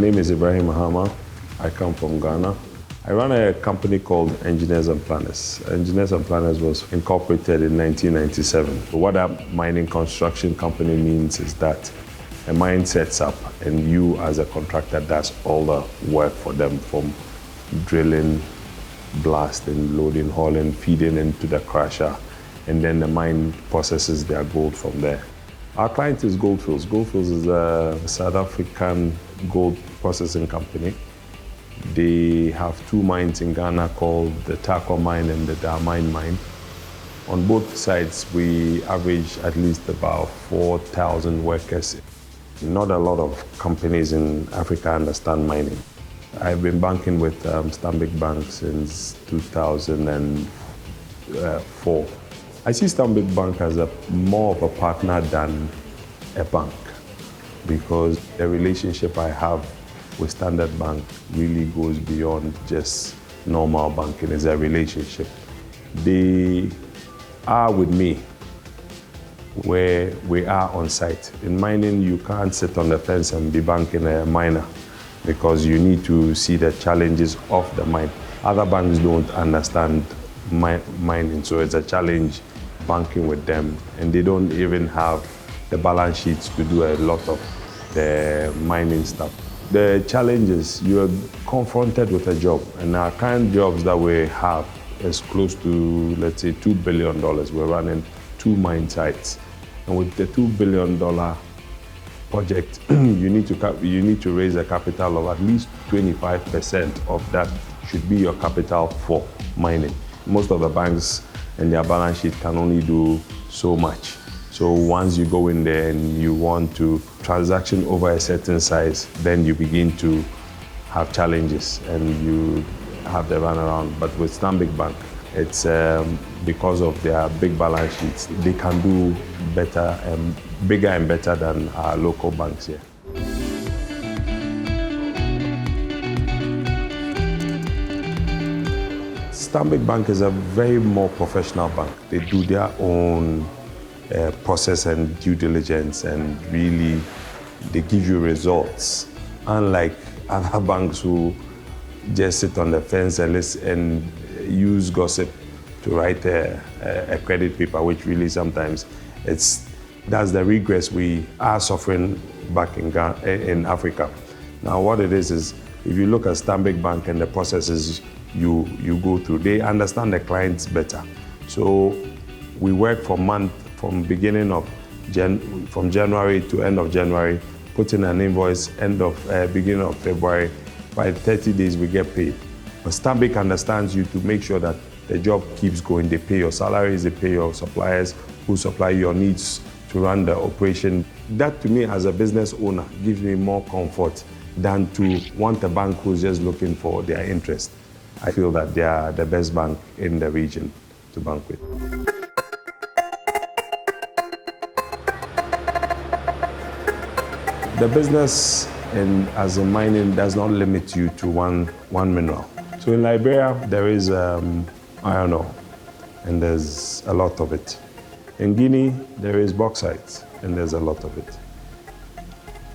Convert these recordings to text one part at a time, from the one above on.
name is Ibrahim Mahama. I come from Ghana. I run a company called Engineers and Planners. Engineers and Planners was incorporated in 1997. What a mining construction company means is that a mine sets up and you as a contractor does all the work for them, from drilling, blasting, loading, hauling, feeding into the crusher, and then the mine processes their gold from there. Our client is Goldfields. Goldfields is a South African gold processing company. They have two mines in Ghana called the Tarkwa mine and the Damine mine. On both sides, we average at least about 4,000 workers. Not a lot of companies in Africa understand mining. I've been banking with Stanbic Bank since 2004. I see Stanbic Bank as more of a partner than a bank, because the relationship I have with Standard Bank really goes beyond just normal banking. It's a relationship. They are with me where we are on site. In mining, you can't sit on the fence and be banking a miner, because you need to see the challenges of the mine. Other banks don't understand mining, so it's a challenge banking with them, and they don't even have the balance sheets to do a lot of the mining stuff. The challenge is you're confronted with a job, and our current jobs that we have is close to, let's say, $2 billion. We're running 2 mine sites, and with the $2 billion project, you need to raise a capital of at least 25% of that should be your capital for mining. Most of the banks and their balance sheet can only do so much. So once you go in there and you want to transaction over a certain size, then you begin to have challenges and you have the runaround. But with Stanbic Bank, it's because of their big balance sheets, they can do better and bigger and better than our local banks here. Stanbic Bank is a very more professional bank. They do their own process and due diligence, and really they give you results. Unlike other banks who just sit on the fence and listen and use gossip to write a credit paper, which really sometimes that's the regress we are suffering back in Africa. Now what it is if you look at Stanbic Bank and the processes you go through, they understand the clients better. So we work from beginning of from January to end of January, put in an invoice beginning of February. By 30 days we get paid. But Stanbic understands you to make sure that the job keeps going. They pay your salaries, they pay your suppliers who supply your needs to run the operation. That to me as a business owner gives me more comfort than to want a bank who's just looking for their interest. I feel that they are the best bank in the region to bank with. The business as in mining does not limit you to one mineral. So in Liberia, there is iron ore, and there's a lot of it. In Guinea, there is bauxite, and there's a lot of it.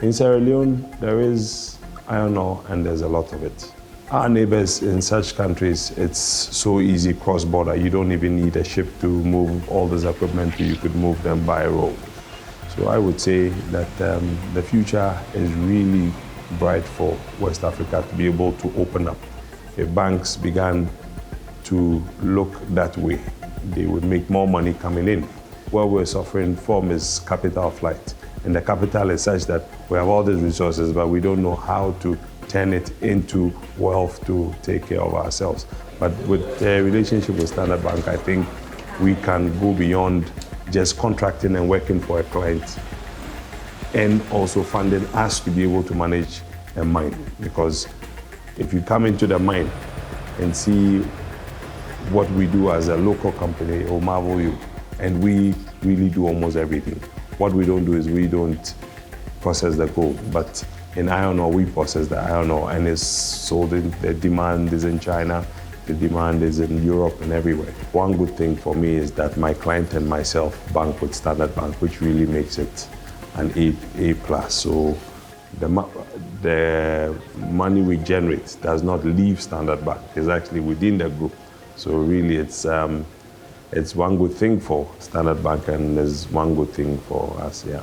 In Sierra Leone, there is iron ore, and there's a lot of it. Our neighbors in such countries, it's so easy cross-border. You don't even need a ship to move all this equipment to. You could move them by road. So I would say that the future is really bright for West Africa to be able to open up. If banks began to look that way, they would make more money coming in. What we're suffering from is capital flight. And the capital is such that we have all these resources, but we don't know how to turn it into wealth to take care of ourselves. But with the relationship with Standard Bank, I think we can go beyond just contracting and working for a client, and also funding us to be able to manage a mine. Because if you come into the mine and see what we do as a local company, it will marvel you. And we really do almost everything. What we don't do is we don't process the gold, but in iron ore, we process the iron ore, and it's sold the demand is in China, the demand is in Europe and everywhere. One good thing for me is that my client and myself bank with Standard Bank, which really makes it an A+. So the money we generate does not leave Standard Bank. It's actually within the group. So really, it's one good thing for Standard Bank, and there's one good thing for us, yeah.